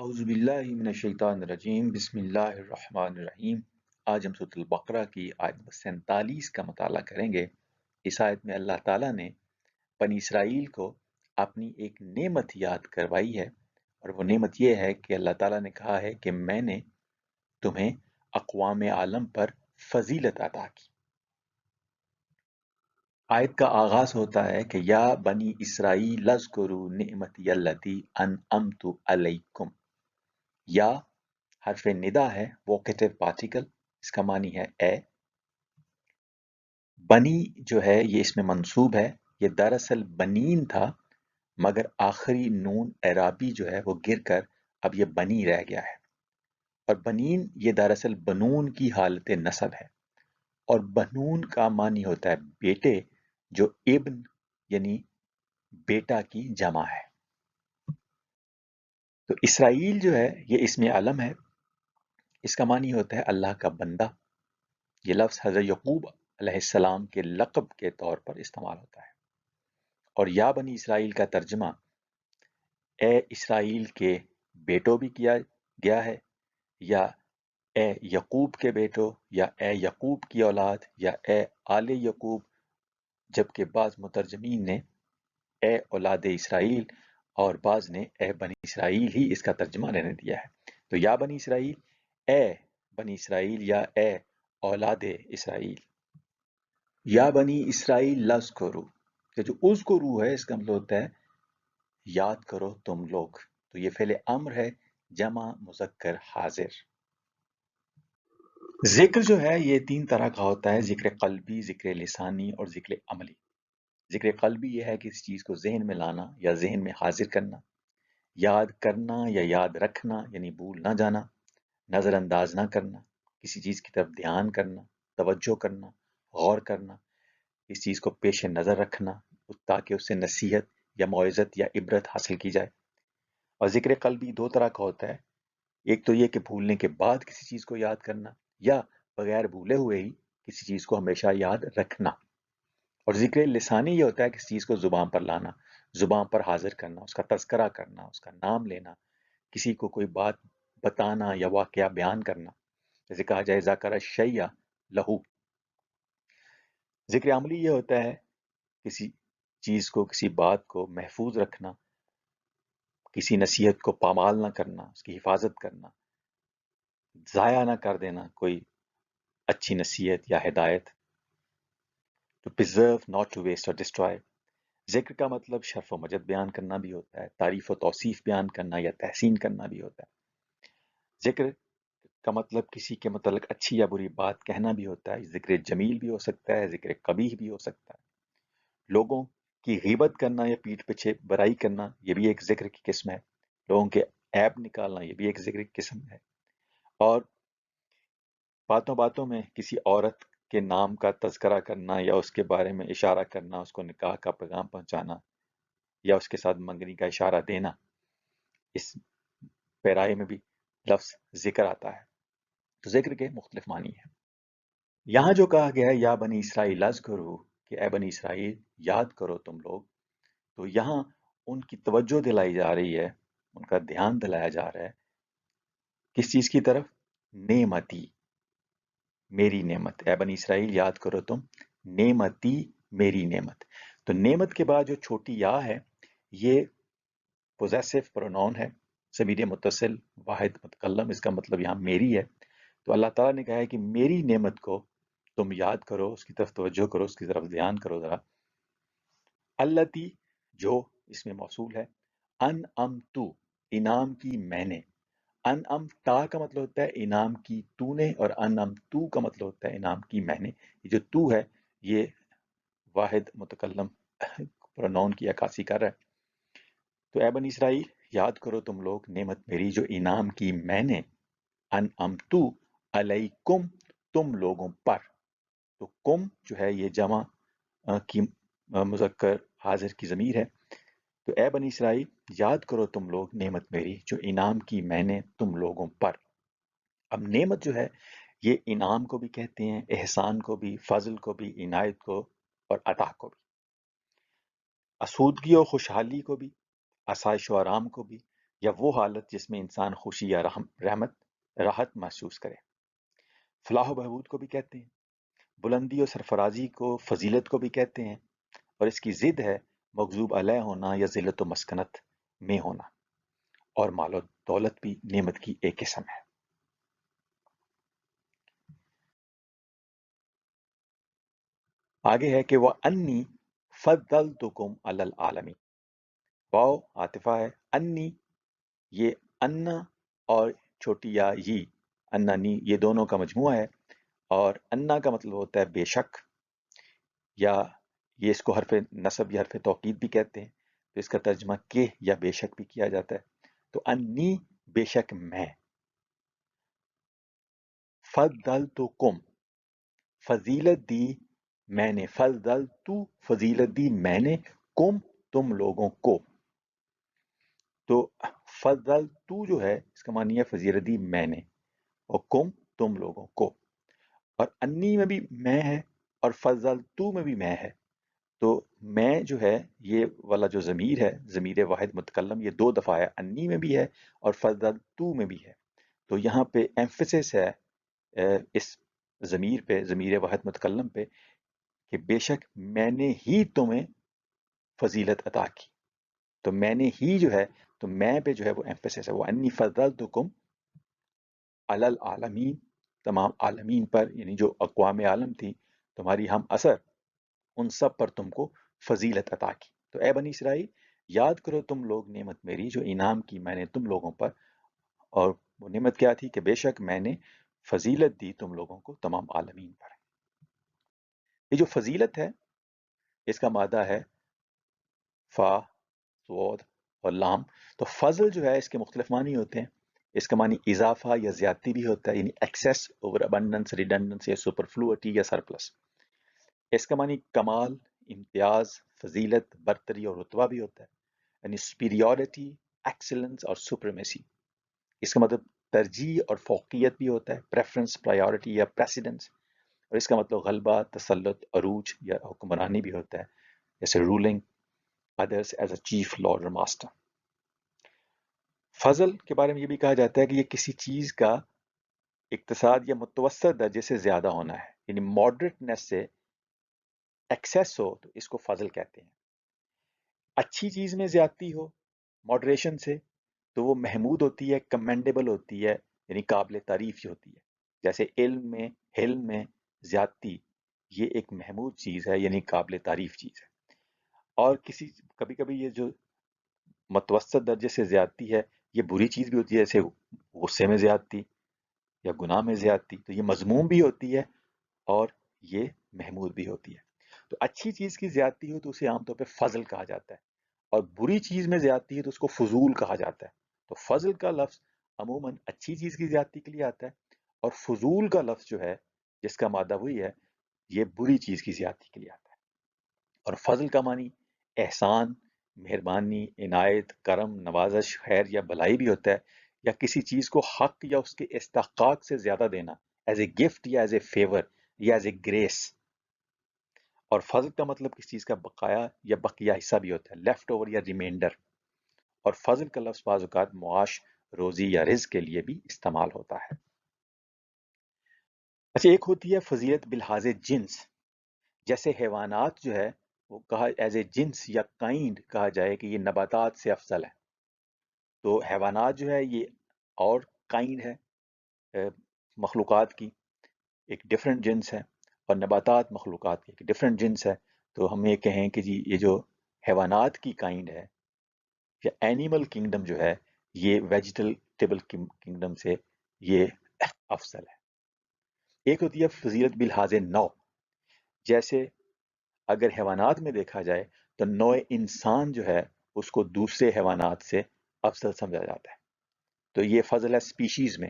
اعوذ باللہ من الشیطان الرجیم بسم اللہ الرحمن الرحیم۔ آج ہم سورۃ البقرہ کی آیت نمبر 47 کا مطالعہ کریں گے۔ اس آیت میں اللہ تعالیٰ نے بنی اسرائیل کو اپنی ایک نعمت یاد کروائی ہے، اور وہ نعمت یہ ہے کہ اللہ تعالیٰ نے کہا ہے کہ میں نے تمہیں اقوام عالم پر فضیلت عطا کی۔ آیت کا آغاز ہوتا ہے کہ یا بنی اسرائیل اذکروا نعمتی التی انعمت علیکم۔ یا حرف ندا ہے، ووکیٹو پارٹیکل، اس کا معنی ہے اے۔ بنی جو ہے یہ اس میں منصوب ہے، یہ دراصل بنین تھا، مگر آخری نون اعرابی جو ہے وہ گر کر اب یہ بنی رہ گیا ہے، اور بنین یہ دراصل بنون کی حالت نصب ہے، اور بنون کا معنی ہوتا ہے بیٹے، جو ابن یعنی بیٹا کی جمع ہے۔ تو اسرائیل جو ہے یہ اسم علم ہے، اس کا معنی ہوتا ہے اللہ کا بندہ۔ یہ لفظ حضرت یعقوب علیہ السلام کے لقب کے طور پر استعمال ہوتا ہے، اور یا بنی اسرائیل کا ترجمہ اے اسرائیل کے بیٹوں بھی کیا گیا ہے، یا اے یعقوب کے بیٹوں، یا اے یعقوب کی اولاد، یا اے آل یعقوب، جبکہ بعض مترجمین نے اے اولاد اسرائیل اور بعض نے اے بنی اسرائیل ہی اس کا ترجمہ رہنے دیا ہے۔ تو یا بنی اسرائیل، اے بنی اسرائیل، یا اے اولاد اسرائیل۔ یا بنی اسرائیل لذکروا، کہ جو اذکروا ہے اس کا مطلب ہوتا ہے یاد کرو تم لوگ، تو یہ فعل امر ہے جمع مذکر حاضر۔ ذکر جو ہے یہ تین طرح کا ہوتا ہے، ذکر قلبی، ذکر لسانی اور ذکر عملی۔ ذکر قلبی یہ ہے کہ کسی چیز کو ذہن میں لانا یا ذہن میں حاضر کرنا، یاد کرنا یا یاد رکھنا یعنی بھول نہ جانا، نظر انداز نہ کرنا، کسی چیز کی طرف دھیان کرنا، توجہ کرنا، غور کرنا، اس چیز کو پیش نظر رکھنا تاکہ اس سے نصیحت یا موعظت یا عبرت حاصل کی جائے۔ اور ذکر قلبی دو طرح کا ہوتا ہے، ایک تو یہ کہ بھولنے کے بعد کسی چیز کو یاد کرنا، یا بغیر بھولے ہوئے ہی کسی چیز کو ہمیشہ یاد رکھنا۔ اور ذکر لسانی یہ ہوتا ہے کسی چیز کو زبان پر لانا، زبان پر حاضر کرنا، اس کا تذکرہ کرنا، اس کا نام لینا، کسی کو کوئی بات بتانا یا واقعہ بیان کرنا، جیسے کہا جائے ذکر الشیء لہو۔ ذکر عملی یہ ہوتا ہے کسی چیز کو، کسی بات کو محفوظ رکھنا، کسی نصیحت کو پامال نہ کرنا، اس کی حفاظت کرنا، ضائع نہ کر دینا کوئی اچھی نصیحت یا ہدایت۔ to preserve, not to waste or destroy۔ ذکر کا مطلب شرف و مجد بیان کرنا بھی ہوتا ہے، تعریف و توصیف بیان کرنا یا تحسین کرنا بھی ہوتا ہے۔ ذکر کا مطلب کسی کے متعلق اچھی یا بری بات کہنا بھی ہوتا ہے، ذکر جمیل بھی ہو سکتا ہے، ذکر قبیح بھی ہو سکتا ہے۔ لوگوں کی غیبت کرنا یا پیٹھ پیچھے برائی کرنا یہ بھی ایک ذکر کی قسم ہے۔ لوگوں کے عیب نکالنا یہ بھی ایک ذکر کی قسم ہے۔ اور باتوں باتوں میں کسی عورت کے نام کا تذکرہ کرنا یا اس کے بارے میں اشارہ کرنا، اس کو نکاح کا پیغام پہنچانا یا اس کے ساتھ منگنی کا اشارہ دینا، اس پیرائے میں بھی لفظ ذکر آتا ہے۔ تو ذکر کے مختلف معنی ہیں۔ یہاں جو کہا گیا ہے یا بنی اسرائیل اذکروا، کہ اے بنی اسرائیل یاد کرو تم لوگ، تو یہاں ان کی توجہ دلائی جا رہی ہے، ان کا دھیان دلایا جا رہا ہے کس چیز کی طرف؟ نعمتی، میری نعمت۔ اے بنی اسرائیل یاد کرو تم نعمتی، میری نعمت۔ تو نعمت کے بعد جو چھوٹی یا ہے یہ پوزیسو پرونون ہے، ضمیر متصل واحد متکلم، اس کا مطلب یہاں میری ہے۔ تو اللہ تعالیٰ نے کہا ہے کہ میری نعمت کو تم یاد کرو، اس کی طرف توجہ کرو، اس کی طرف دھیان کرو ذرا۔ التی جو اس میں موصول ہے، انعمتو انعام کی میں نے، انعم تا کا مطلب ہوتا ہے انعام کی تو نے، اور انعم تو کا مطلب ہوتا ہے انعام کی میں نے۔ یہ جو تو ہے یہ واحد متکلم پرونون کی عکاسی کر رہا ہے۔ تو اے بنی اسرائیل یاد کرو تم لوگ نعمت میری جو انعام کی میں نے، انعمتو علیکم تم لوگوں پر۔ تو کم جو ہے یہ جمع کی مذکر حاضر کی ضمیر ہے۔ تو اے بنی اسرائیل یاد کرو تم لوگ نعمت میری جو انعام کی میں نے تم لوگوں پر۔ اب نعمت جو ہے یہ انعام کو بھی کہتے ہیں، احسان کو بھی، فضل کو بھی، عنایت کو اور عطا کو بھی، آسودگی اور خوشحالی کو بھی، آسائش و آرام کو بھی، یا وہ حالت جس میں انسان خوشی یا رحمت راحت محسوس کرے۔ فلاح و بہبود کو بھی کہتے ہیں، بلندی اور سرفرازی کو فضیلت کو بھی کہتے ہیں، اور اس کی ضد ہے مغضوب علیہ ہونا یا ذلت و مسکنت میں ہونا، اور مال و دولت بھی نعمت کی ایک قسم ہے۔ آگے ہے کہ وہ انی فضلتکم علی العالمین، واو عاطفہ ہے، انی یہ انا اور چھوٹی یا یہ انا نی یہ دونوں کا مجموعہ ہے، اور انا کا مطلب ہوتا ہے بے شک، یا یہ اس کو حرف نصب یا حرف توکید بھی کہتے ہیں، تو اس کا ترجمہ کہ یا بے شک بھی کیا جاتا ہے۔ تو انی بے شک میں، فضلتکم فضیلت دی میں نے، فضلتو فضیلت دی میں نے، کم تم لوگوں کو، تو فضلتو جو ہے اس کا معنی ہے فضیلت دی میں نے، اور کم تم لوگوں کو، اور انی میں بھی میں ہے اور فضلتو میں بھی میں ہے، تو میں جو ہے یہ والا جو ضمیر ہے، ضمیر واحد متکلم، یہ دو دفعہ ہے، انی میں بھی ہے اور فضلتو میں بھی ہے، تو یہاں پہ ایمفسس ہے اس ضمیر پہ، ضمیر واحد متکلم پہ، کہ بے شک میں نے ہی تمہیں فضیلت عطا کی، تو میں نے ہی جو ہے، تو میں پہ جو ہے وہ ایمفسس ہے، وہ انی فضلتکم علی العالمین، تمام عالمین پر، یعنی جو اقوام عالم تھی تمہاری ہم اثر، ان سب پر تم کو فضیلت عطا کی۔ تو اے بنی اسرائیل، یاد کرو تم لوگ نعمت میری جو انعام کی میں نے تم لوگوں پر، اور وہ نعمت کیا تھی کہ بے شک میں نے فضیلت دی تم لوگوں کو تمام عالمین پر۔ یہ جو فضیلت ہے اس کا مادہ ہے فا، صاد اور لام، تو فضل جو ہے اس کے مختلف معنی ہوتے ہیں، اس کا معنی اضافہ یا زیادتی بھی ہوتا ہے، یعنی ایکسیس اوور ابنڈنس، ریڈنڈنس یا سپرفلوٹی یا سرپلس، اس کا معنی کمال، امتیاز، فضیلت، برتری اور رتبہ بھی ہوتا ہے، یعنی سپیریورٹی، ایکسلنس اور سپریمیسی، اس کا مطلب ترجیح اور فوقیت بھی ہوتا ہے، پریفرنس، پرائیورٹی یا پریسیڈنس، اور اس کا مطلب غلبہ، تسلط، عروج یا حکمرانی بھی ہوتا ہے، جیسے rolling others as a chief lord or master۔ فضل کے بارے میں یہ بھی کہا جاتا ہے کہ یہ کسی چیز کا اقتصاد یا متوسط درجے سے زیادہ ہونا ہے، یعنی ماڈریٹنس سے ایکسیس ہو تو اس کو فضل کہتے ہیں۔ اچھی چیز میں زیادتی ہو ماڈریشن سے تو وہ محمود ہوتی ہے، کمینڈیبل ہوتی ہے، یعنی قابل تعریف ہی ہوتی ہے، جیسے علم میں، حلم میں زیادتی یہ ایک محمود چیز ہے، یعنی قابل تعریف چیز ہے۔ اور کبھی کبھی یہ جو متوسط درجے سے زیادتی ہے یہ بری چیز بھی ہوتی ہے، جیسے غصے میں زیادتی یا گناہ میں زیادتی، تو یہ مذموم بھی ہوتی ہے اور یہ محمود بھی ہوتی ہے۔ تو اچھی چیز کی زیادتی ہو تو اسے عام طور پہ فضل کہا جاتا ہے، اور بری چیز میں زیادتی ہے تو اس کو فضول کہا جاتا ہے۔ تو فضل کا لفظ عموماً اچھی چیز کی زیادتی کے لیے آتا ہے، اور فضول کا لفظ جو ہے جس کا مادہ وہی ہے یہ بری چیز کی زیادتی کے لیے آتا ہے۔ اور فضل کا معنی احسان، مہربانی، عنایت، کرم، نوازش، خیر یا بھلائی بھی ہوتا ہے، یا کسی چیز کو حق یا اس کے استحقاق سے زیادہ دینا، ایز اے گفٹ یا ایز اے فیور یا ایز اے گریس۔ اور فضل کا مطلب کسی چیز کا بقایا یا بقیہ حصہ بھی ہوتا ہے، لیفٹ اوور یا ریمائنڈر۔ اور فضل کا لفظ بعض اوقات معاش، روزی یا رزق کے لیے بھی استعمال ہوتا ہے۔ اچھا، ایک ہوتی ہے فضیلت بالحاظ جنس، جیسے حیوانات جو ہے وہ کہا ایز اے جنس یا کائنڈ کہا جائے کہ یہ نباتات سے افضل ہے، تو حیوانات جو ہے یہ اور کائنڈ ہے، مخلوقات کی ایک ڈفرینٹ جنس ہے، اور نباتات مخلوقات کی ایک ڈفرینٹ جنس ہے، تو ہم یہ کہیں کہ جی یہ جو حیوانات کی کائنڈ ہے یا اینیمل کنگڈم جو ہے یہ ویجیٹیبل کنگڈم سے یہ افضل ہے۔ ایک ہوتی ہے فضیلت بالحاظ نوع، جیسے اگر حیوانات میں دیکھا جائے تو نوع انسان جو ہے اس کو دوسرے حیوانات سے افضل سمجھا جاتا ہے، تو یہ فضل ہے سپیشیز میں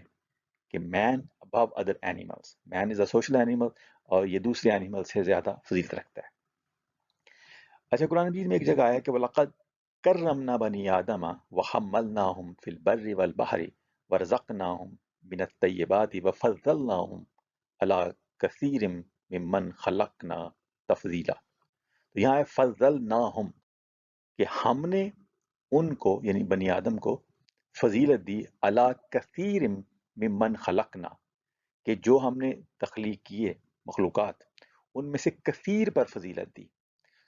کہ man above other animals, man is a social animal اور یہ دوسرے اینیمل سے زیادہ فضیلت رکھتا ہے۔ اچھا، قرآن مجید میں ایک جگہ آیا کہ وَلَقَدْ كَرَّمْنَا بَنِي آدَمَ وَحَمَّلْنَاهُمْ فِي الْبَرِّ وَالْبَحْرِ وَرَزَقْنَاهُمْ مِنَ الطَّيِّبَاتِ وَفَضَّلْنَاهُمْ عَلَى كَثِيرٍ مِّمَّنْ خَلَقْنَا تَفْضِيلًا۔ تو یہاں ہے فَضَّلْنَاهُمْ کہ ہم نے ان کو، یعنی بنی آدم کو، فضیلت دی علی کثیر ممن خلقنا، کہ جو ہم نے تخلیق کیے مخلوقات ان میں سے کثیر پر فضیلت دی.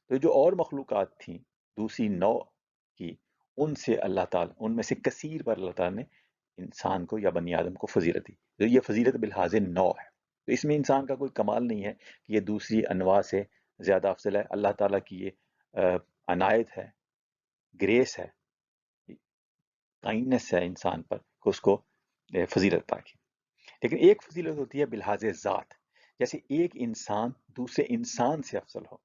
تو جو اور مخلوقات تھیں دوسری نوع کی، ان سے اللہ تعالیٰ، ان میں سے کثیر پر اللہ تعالیٰ نے انسان کو یا بنی آدم کو فضیلت دی. تو یہ فضیلت بالحاظ نوع ہے. تو اس میں انسان کا کوئی کمال نہیں ہے کہ یہ دوسری انواع سے زیادہ افضل ہے. اللہ تعالیٰ کی یہ عنایت ہے، گریس ہے، کائنڈنس ہے انسان پر کہ اس کو فضیلت عطا کی. لیکن ایک فضیلت ہوتی ہے بالحاظ ذات، جیسے ایک انسان دوسرے انسان سے افضل ہو.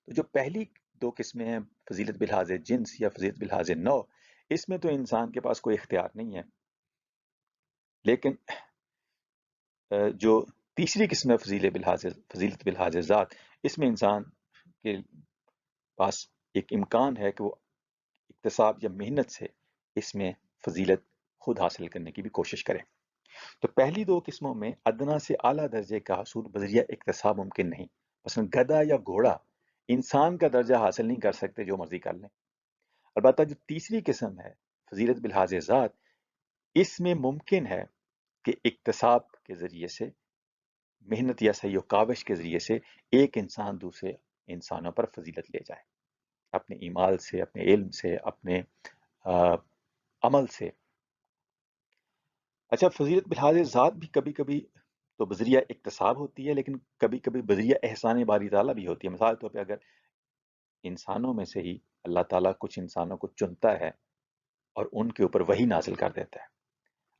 تو جو پہلی دو قسمیں ہیں، فضیلت بالحاظ جنس یا فضیلت بالحاظ نوع، اس میں تو انسان کے پاس کوئی اختیار نہیں ہے. لیکن جو تیسری قسم ہے فضیلت بالحاظ ذات، اس میں انسان کے پاس ایک امکان ہے کہ وہ اکتساب یا محنت سے اس میں فضیلت خود حاصل کرنے کی بھی کوشش کرے. تو پہلی دو قسموں میں ادنا سے اعلیٰ درجے کا حصول بذریعہ اکتساب ممکن نہیں. مثلا گدھا یا گھوڑا انسان کا درجہ حاصل نہیں کر سکتے جو مرضی کر لیں. البتہ جو تیسری قسم ہے فضیلت بالحاظ ذات، اس میں ممکن ہے کہ اکتساب کے ذریعے سے، محنت یا سعی و کاوش کے ذریعے سے ایک انسان دوسرے انسانوں پر فضیلت لے جائے، اپنے ایمال سے، اپنے علم سے، اپنے عمل سے. اچھا، فضیلت بالحاظ ذات بھی کبھی کبھی تو بذریعہ اکتساب ہوتی ہے، لیکن کبھی کبھی بذریعہ احسان باری تعالیٰ بھی ہوتی ہے. مثال طور پہ اگر انسانوں میں سے ہی اللہ تعالیٰ کچھ انسانوں کو چنتا ہے اور ان کے اوپر وحی نازل کر دیتا ہے،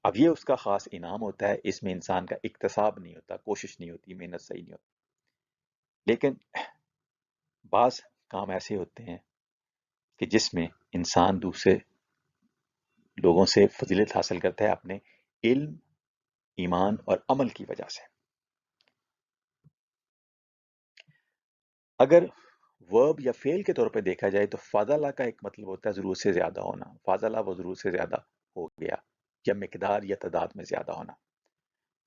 اب یہ اس کا خاص انعام ہوتا ہے، اس میں انسان کا اکتساب نہیں ہوتا، کوشش نہیں ہوتی، محنت صحیح نہیں ہوتی. لیکن بعض کام ایسے ہوتے ہیں کہ جس میں انسان دوسرے لوگوں سے فضیلت حاصل کرتا ہے اپنے علم، ایمان اور عمل کی وجہ سے. اگر ورب یا فعل کے طور پہ دیکھا جائے تو فاضلہ کا ایک مطلب ہوتا ہے ضرورت سے زیادہ ہونا. فاضلہ وہ ضرورت سے زیادہ ہو گیا، یا مقدار یا تعداد میں زیادہ ہونا.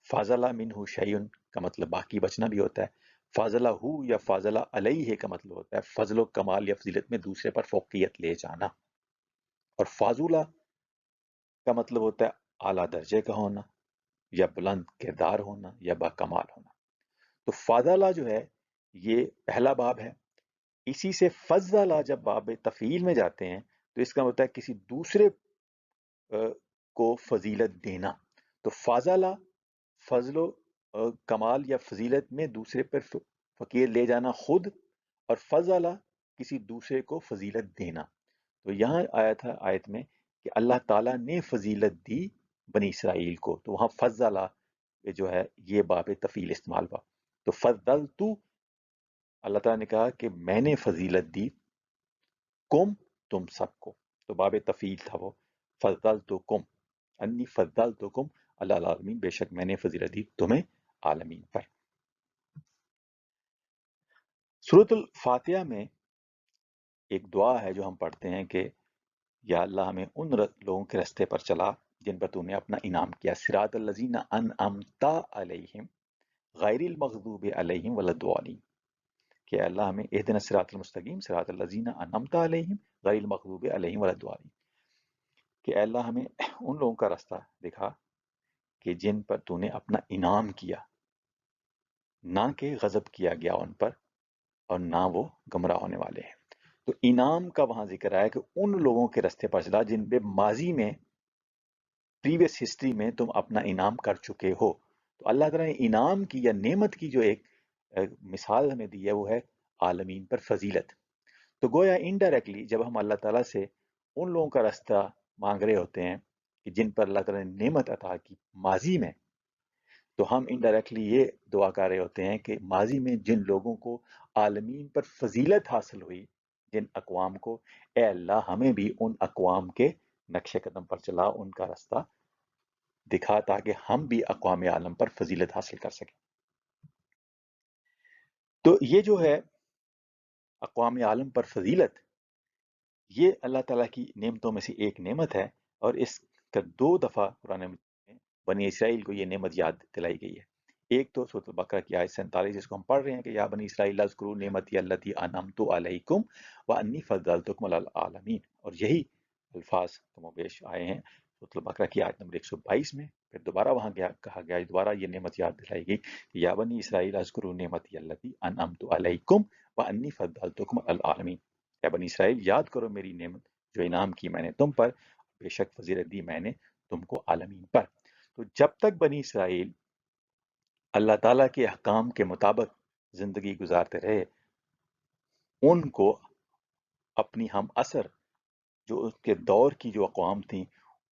فاضلہ منہ شیئن کا مطلب باقی بچنا بھی ہوتا ہے. فاضلہ ہو یا فاضلہ علیہ کا مطلب ہوتا ہے فضل و کمال یا فضیلت میں دوسرے پر فوقیت لے جانا. اور فاضلہ کا مطلب ہوتا ہے اعلیٰ درجے کا ہونا، یا بلند کردار ہونا، یا باکمال ہونا. تو فاضلہ جو ہے یہ پہلا باب ہے. اسی سے فضلہ جب باب تفعیل میں جاتے ہیں تو اس کا ہوتا ہے کسی دوسرے کو فضیلت دینا. تو فاضلہ فضل و کمال یا فضیلت میں دوسرے پر فقیر لے جانا خود، اور فضلہ کسی دوسرے کو فضیلت دینا. تو یہاں آیا تھا آیت میں کہ اللہ تعالیٰ نے فضیلت دی بنی اسرائیل کو، تو وہاں فضلہ جو ہے یہ باب تفعیل استعمال ہوا. تو فضلتو، اللہ تعالیٰ نے کہا کہ میں نے فضیلت دی کم، تم سب کو. تو باب تفعیل تھا وہ، فضلتکم، انی فضلتکم علی العالمین، بے شک میں نے فضیلت دی تمہیں عالمین پر. سورۃ الفاتحہ میں ایک دعا ہے جو ہم پڑھتے ہیں کہ یا اللہ ہمیں ان لوگوں کے رستے پر چلا جن پر تو نے اپنا انعام کیا. صراط الذین انعمت علیہم غیر المغضوب علیہم ولا الضالین، کہ اللہ ہمیں اہدنا الصراط المستقیم صراط الذین انعمت علیہم غیر المغضوب علیہم ولا الضالین، کہ اللہ ہمیں ان لوگوں کا راستہ دکھا کہ جن پر تو نے اپنا انعام کیا، نہ کہ غضب کیا گیا ان پر، اور نہ وہ گمراہ ہونے والے ہیں. تو انعام کا وہاں ذکر آیا کہ ان لوگوں کے راستے پر چلا جن پہ ماضی میں، پریویس ہسٹری میں تم اپنا انعام کر چکے ہو. تو اللہ تعالیٰ نے انعام کی یا نعمت کی جو ایک مثال ہمیں دی ہے وہ ہے عالمین پر فضیلت. تو گویا انڈائریکٹلی جب ہم اللہ تعالیٰ سے ان لوگوں کا راستہ مانگ رہے ہوتے ہیں کہ جن پر اللہ تعالیٰ نے نعمت عطا کی ماضی میں، تو ہم انڈائریکٹلی یہ دعا کر رہے ہوتے ہیں کہ ماضی میں جن لوگوں کو عالمین پر فضیلت حاصل ہوئی، جن اقوام کو، اے اللہ ہمیں بھی ان اقوام کے نقش قدم پر چلا، ان کا راستہ دکھا تاکہ ہم بھی اقوام عالم پر فضیلت حاصل کر سکیں. تو یہ جو ہے اقوام عالم پر فضیلت، یہ اللہ تعالیٰ کی نعمتوں میں سے ایک نعمت ہے، اور اس کا 2 دفعہ قرآن مجید میں بنی اسرائیل کو یہ نعمت یاد دلائی گئی ہے. ایک تو سورۃ البقرہ کی آیت 47 جس کو ہم پڑھ رہے ہیں کہ یا بنی اسرائیل اذکروا نعمتی التی انعمت علیکم وانی فضلتکم علی العالمین، اور یہی الفاظ کم و بیش آئے ہیں سورۃ البقرہ کی آیت نمبر 122 میں. پھر دوبارہ وہاں کہا گیا، دوبارہ یہ نعمت یاد دلائی گئی کہ یا بنی اسرائیل اذکروا نعمتی التی انعمت علیکم وانی فضلتکم علی العالمین. یا بنی اسرائیل یاد کرو میری نعمت جو انعام کی میں نے تم پر، بے شک فضیلت دی میں نے تم کو عالمین پر. تو جب تک بنی اسرائیل اللہ تعالیٰ کے احکام کے مطابق زندگی گزارتے رہے، ان کو اپنی ہم اثر جو اس کے دور کی جو اقوام تھیں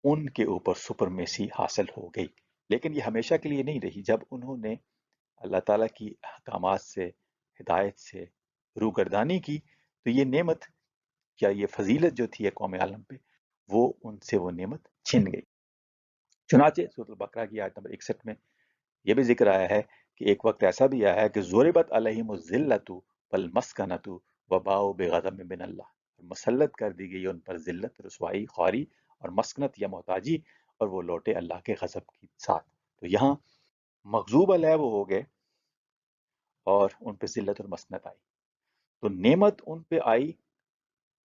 ان کے اوپر سپرمیسی حاصل ہو گئی. لیکن یہ ہمیشہ کے لیے نہیں رہی. جب انہوں نے اللہ تعالیٰ کی احکامات سے، ہدایت سے روگردانی کی تو یہ نعمت یا یہ فضیلت جو تھی اقوام عالم پہ، وہ ان سے وہ نعمت چھن گئی. چنانچہ سورۃ البقرہ کی آیت نمبر 61 میں یہ بھی ذکر آیا ہے کہ ایک وقت ایسا بھی آیا ہے کہ ضربت علیہم الذلۃ والمسکنۃ وباؤوا بغضب من اللہ، مسلط کر دی گئی ان پر ذلت، رسوائی، خواری اور مسکنت یا محتاجی، اور وہ لوٹے اللہ کے غضب کے ساتھ. تو یہاں مغضوب علیہ وہ ہو گئے اور ان پہ ذلت اور مسکنت آئی. تو نعمت ان پہ آئی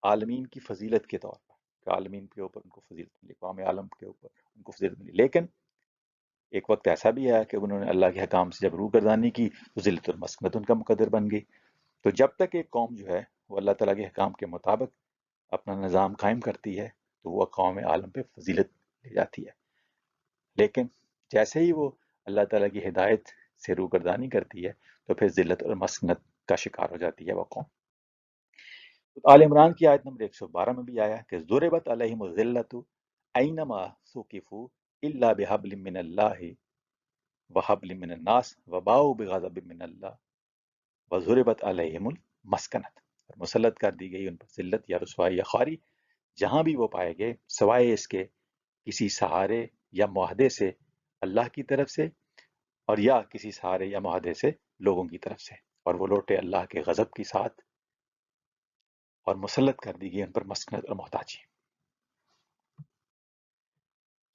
عالمین کی فضیلت کے طور پر، کہ عالمین کے اوپر ان کو فضیلت ملی، اقوام عالم کے اوپر ان کو فضیلت ملی. لیکن ایک وقت ایسا بھی آیا کہ انہوں نے اللہ کے حکام سے جب روگردانی کی تو ذلت اور مسکنت ان کا مقدر بن گئی. تو جب تک ایک قوم جو ہے وہ اللہ تعالیٰ کے حکام کے مطابق اپنا نظام قائم کرتی ہے تو وہ اقوام عالم پہ فضیلت لے جاتی ہے. لیکن جیسے ہی وہ اللہ تعالیٰ کی ہدایت سے روگردانی کرتی ہے تو پھر ذلت اور مسکنت کا شکار ہو جاتی ہے وہ قوم. آل عمران کی آیت نمبر 112 میں بھی آیا کہ ضربت علیہم الذلۃ اینما ثقفوا الا بحبل من اللہ وحبل من الناس وباؤوا بغضب من اللہ وضربت علیہم المسکنت، اور مسلط کر دی گئی ان پر ذلت یا رسوائی یا خواری جہاں بھی وہ پائے گئے، سوائے اس کے کسی سہارے یا معاہدے سے اللہ کی طرف سے، اور یا کسی سہارے یا معاہدے سے لوگوں کی طرف سے، اور وہ لوٹے اللہ کے غضب کے ساتھ، اور مسلط کر دی گئی ان پر مسکنت اور محتاجی.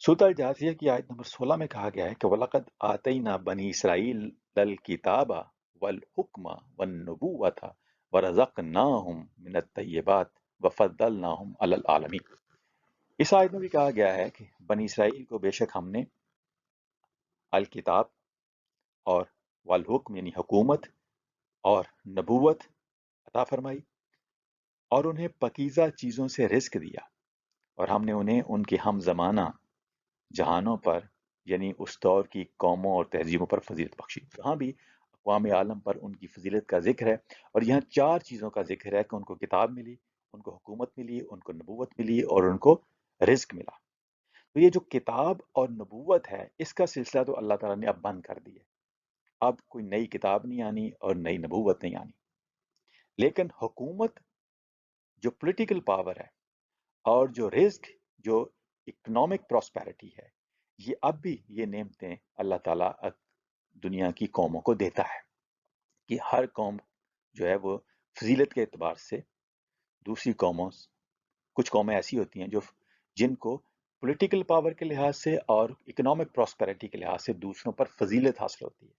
سورۃ الجاثیہ کی آیت نمبر 16 میں کہا گیا ہے کہ وَلَقَدْ آتَيْنَا بَنِي إِسْرَائِيلَ الْكِتَابَ وَالْحُكْمَ وَالنُّبُوَّةَ وَرَزَقْنَاهُمْ مِنَ الطَّيِّبَاتِ وَفَضَّلْنَاهُمْ عَلَى الْعَالَمِينَ. اس آیت میں بھی کہا گیا ہے کہ بنی اسرائیل کو بے شک ہم نے الکتاب اور والحکم یعنی حکومت اور نبوت عطا فرمائی، اور انہیں پاکیزہ چیزوں سے رزق دیا، اور ہم نے انہیں ان کے ہم زمانہ جہانوں پر یعنی اس دور کی قوموں اور تہذیبوں پر فضیلت بخشی. یہاں بھی اقوام عالم پر ان کی فضیلت کا ذکر ہے، اور یہاں 4 چیزوں کا ذکر ہے کہ ان کو کتاب ملی، ان کو حکومت ملی، ان کو نبوت ملی، اور ان کو رزق ملا. تو یہ جو کتاب اور نبوت ہے اس کا سلسلہ تو اللہ تعالیٰ نے اب بند کر دی ہے. اب کوئی نئی کتاب نہیں آنی اور نئی نبوت نہیں آنی. لیکن حکومت جو پولیٹیکل پاور ہے اور جو رزق، جو اکنامک پراسپیرٹی ہے، یہ اب بھی یہ نعمتیں اللہ تعالیٰ دنیا کی قوموں کو دیتا ہے کہ ہر قوم جو ہے وہ فضیلت کے اعتبار سے دوسری قوموں، کچھ قومیں ایسی ہوتی ہیں جو جن کو پولیٹیکل پاور کے لحاظ سے اور اکنامک پراسپیرٹی کے لحاظ سے دوسروں پر فضیلت حاصل ہوتی ہے.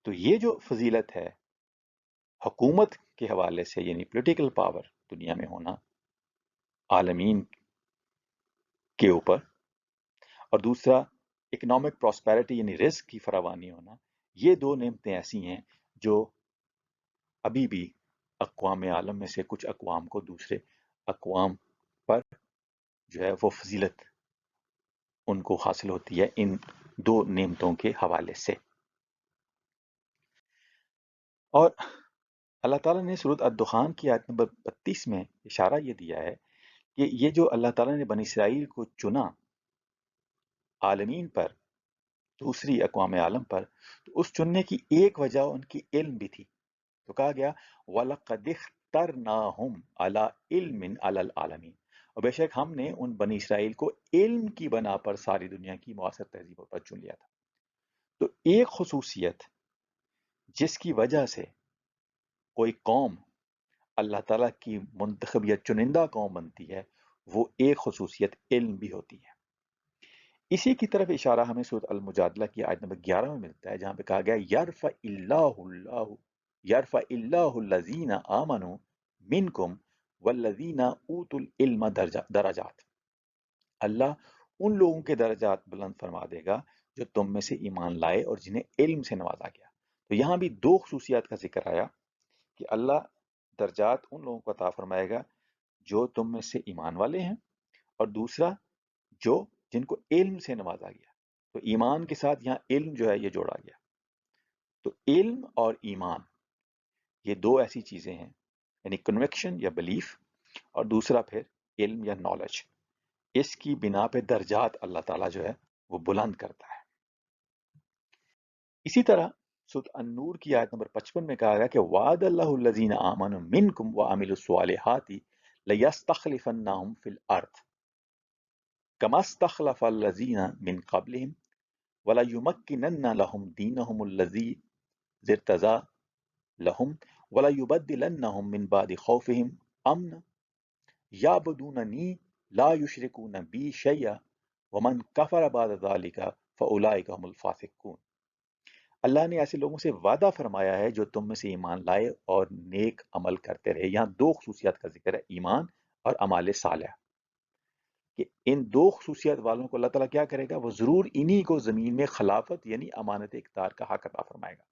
تو یہ جو فضیلت ہے حکومت کے حوالے سے یعنی پولیٹیکل پاور دنیا میں ہونا عالمین کے اوپر، اور دوسرا اکنامک پراسپیرٹی یعنی رزق کی فراوانی ہونا، یہ 2 نعمتیں ایسی ہیں جو ابھی بھی اقوام عالم میں سے کچھ اقوام کو دوسرے اقوام پر جو ہے وہ فضیلت ان کو حاصل ہوتی ہے ان 2 نعمتوں کے حوالے سے. اور اللہ تعالیٰ نے سورۃ الدخان کی آیت نمبر 32 میں اشارہ یہ دیا ہے کہ یہ جو اللہ تعالیٰ نے بنی اسرائیل کو چنا عالمین پر، دوسری اقوام عالم پر، تو اس چننے کی ایک وجہ ان کی علم بھی تھی. تو کہا گیا وَلَقَدِ اخْتَرْنَاهُمْ عَلَىٰ عِلْمٍ عَلَى الْعَالَمِينَ، اور بے شک ہم نے ان بنی اسرائیل کو علم کی بنا پر ساری دنیا کی معاصر تہذیبوں پر چن لیا تھا. تو ایک خصوصیت جس کی وجہ سے کوئی قوم اللہ تعالیٰ کی منتخب یا چنندہ قوم بنتی ہے، وہ ایک خصوصیت علم بھی ہوتی ہے. اسی کی طرف اشارہ ہمیں سورۃ المجادلہ کی آیت نمبر 11 میں ملتا ہے، جہاں پہ کہا گیا یرفع اللہ الذین آمنوا منکم والذین اوتوا العلم درجات، اللہ ان لوگوں کے درجات بلند فرما دے گا جو تم میں سے ایمان لائے اور جنہیں علم سے نوازا گیا۔ تو یہاں بھی دو خصوصیات کا ذکر آیا کہ اللہ درجات ان لوگوں کو عطا فرمائے گا جو تم میں سے ایمان والے ہیں، اور دوسرا جن کو علم سے نوازا گیا۔ تو ایمان کے ساتھ یہاں علم جو ہے یہ جوڑا گیا۔ تو علم اور ایمان یہ دو ایسی چیزیں ہیں، یعنی کنوکشن یا بلیف، اور دوسرا پھر علم یا نالج۔ اس کی بنا پہ درجات اللہ تعالیٰ جو ہے وہ بلند کرتا ہے۔ اسی طرح سورۃ النور کی آیت نمبر 55 میں کہا گیا کہ وعد اللہ الذین آمنوا منکم وعملوا الصالحات لیستخلفنہم فی الارض کما استخلف الذین من قبلہم ولیمکنن لہم دینہم الذی ارتضی لہم ولیبدلنہم من بعد خوفہم امنا یعبدوننی لا یشرکون بی شیئا ومن کفر بعد ذلک فاولئک هم الفاسقون۔ اللہ نے ایسے لوگوں سے وعدہ فرمایا ہے جو تم میں سے ایمان لائے اور نیک عمل کرتے رہے۔ یہاں دو خصوصیات کا ذکر ہے، ایمان اور اعمال صالح، کہ ان دو خصوصیات والوں کو اللہ تعالیٰ کیا کرے گا، وہ ضرور انہی کو زمین میں خلافت یعنی امانت اقتدار کا حق عطا فرمائے گا۔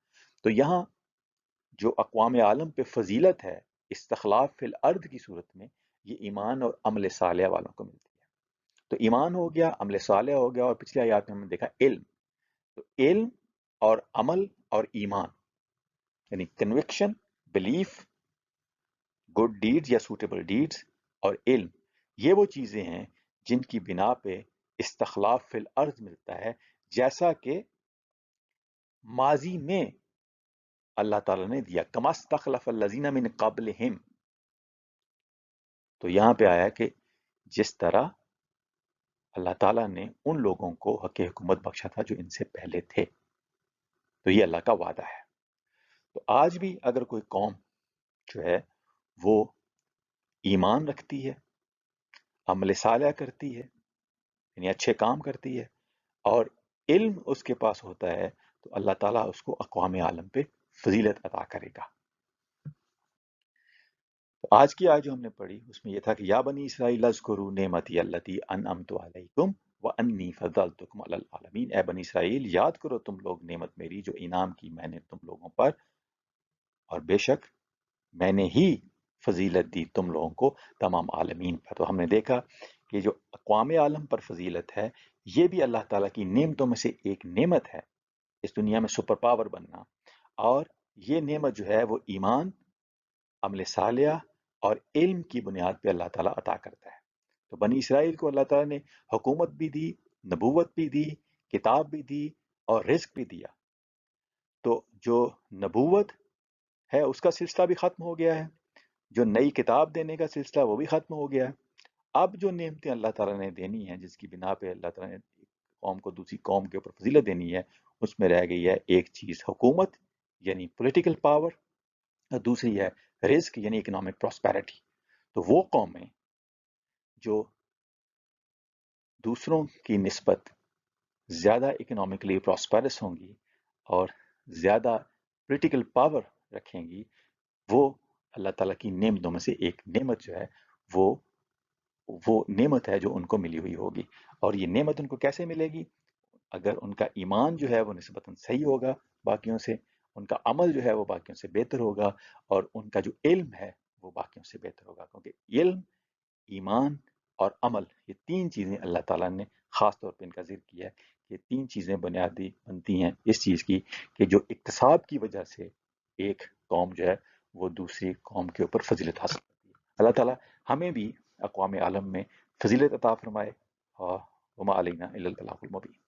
تو یہاں جو اقوام عالم پہ فضیلت ہے استخلاف فی الارض کی صورت میں، یہ ایمان اور عمل صالح والوں کو ملتی ہے۔ تو ایمان ہو گیا، عمل صالح ہو گیا، اور پچھلی آیات میں ہم نے دیکھا علم۔ تو علم اور عمل اور ایمان یعنی کنوکشن، بلیف، گڈ ڈیڈز یا سوٹیبل ڈیڈز، اور علم، یہ وہ چیزیں ہیں جن کی بنا پہ استخلاف فی الارض ملتا ہے، جیسا کہ ماضی میں اللہ تعالیٰ نے دیا، کما استخلف الذین من قبلہم۔ تو یہاں پہ آیا کہ جس طرح اللہ تعالیٰ نے ان لوگوں کو حق حکومت بخشا تھا جو ان سے پہلے تھے۔ تو یہ اللہ کا وعدہ ہے۔ تو آج بھی اگر کوئی قوم جو ہے وہ ایمان رکھتی ہے، عمل صالح کرتی ہے، یعنی اچھے کام کرتی ہے، اور علم اس کے پاس ہوتا ہے، تو اللہ تعالیٰ اس کو اقوام عالم پہ فضیلت عطا کرے گا۔ تو آج کی آیت جو ہم نے پڑھی اس میں یہ تھا کہ یا بنی اسرائیل اذکروا نعمتی التی انعمت علیکم وانی فضلتکم علی العالمین۔ اے بنی اسرائیل یاد کرو تم لوگ نعمت میری جو انعام کی میں نے تم لوگوں پر، اور بے شک میں نے ہی فضیلت دی تم لوگوں کو تمام عالمین پر۔ تو ہم نے دیکھا کہ جو اقوام عالم پر فضیلت ہے یہ بھی اللہ تعالیٰ کی نعمتوں میں سے ایک نعمت ہے، اس دنیا میں سپر پاور بننا، اور یہ نعمت جو ہے وہ ایمان، عمل صالح اور علم کی بنیاد پہ اللہ تعالیٰ عطا کرتا ہے۔ تو بنی اسرائیل کو اللہ تعالیٰ نے حکومت بھی دی، نبوت بھی دی، کتاب بھی دی، اور رزق بھی دیا۔ تو جو نبوت ہے اس کا سلسلہ بھی ختم ہو گیا ہے، جو نئی کتاب دینے کا سلسلہ وہ بھی ختم ہو گیا ہے۔ اب جو نعمتیں اللہ تعالیٰ نے دینی ہیں، جس کی بنا پہ اللہ تعالیٰ نے قوم کو دوسری قوم کے اوپر فضیلت دینی ہے، اس میں رہ گئی ہے ایک چیز حکومت یعنی پولیٹیکل پاور، اور دوسری ہے رزق یعنی اکنامک پراسپیرٹی۔ تو وہ قومیں جو دوسروں کی نسبت زیادہ اکنامکلی پراسپیرس ہوں گی اور زیادہ پولیٹیکل پاور رکھیں گی، وہ اللہ تعالیٰ کی نعمتوں میں سے ایک نعمت جو ہے وہ نعمت ہے جو ان کو ملی ہوئی ہوگی۔ اور یہ نعمت ان کو کیسے ملے گی؟ اگر ان کا ایمان جو ہے وہ نسبتاً صحیح ہوگا باقیوں سے، ان کا عمل جو ہے وہ باقیوں سے بہتر ہوگا، اور ان کا جو علم ہے وہ باقیوں سے بہتر ہوگا، کیونکہ علم، ایمان اور عمل یہ تین چیزیں اللہ تعالیٰ نے خاص طور پہ ان کا ذکر کیا ہے۔ یہ تین چیزیں بنیادی بنتی ہیں اس چیز کی کہ جو اکتساب کی وجہ سے ایک قوم جو ہے وہ دوسری قوم کے اوپر فضیلت حاصل کرتی ہے۔ اللہ تعالیٰ ہمیں بھی اقوام عالم میں فضیلت عطا فرمائے، اور وما علینا الا البلاغ المبین۔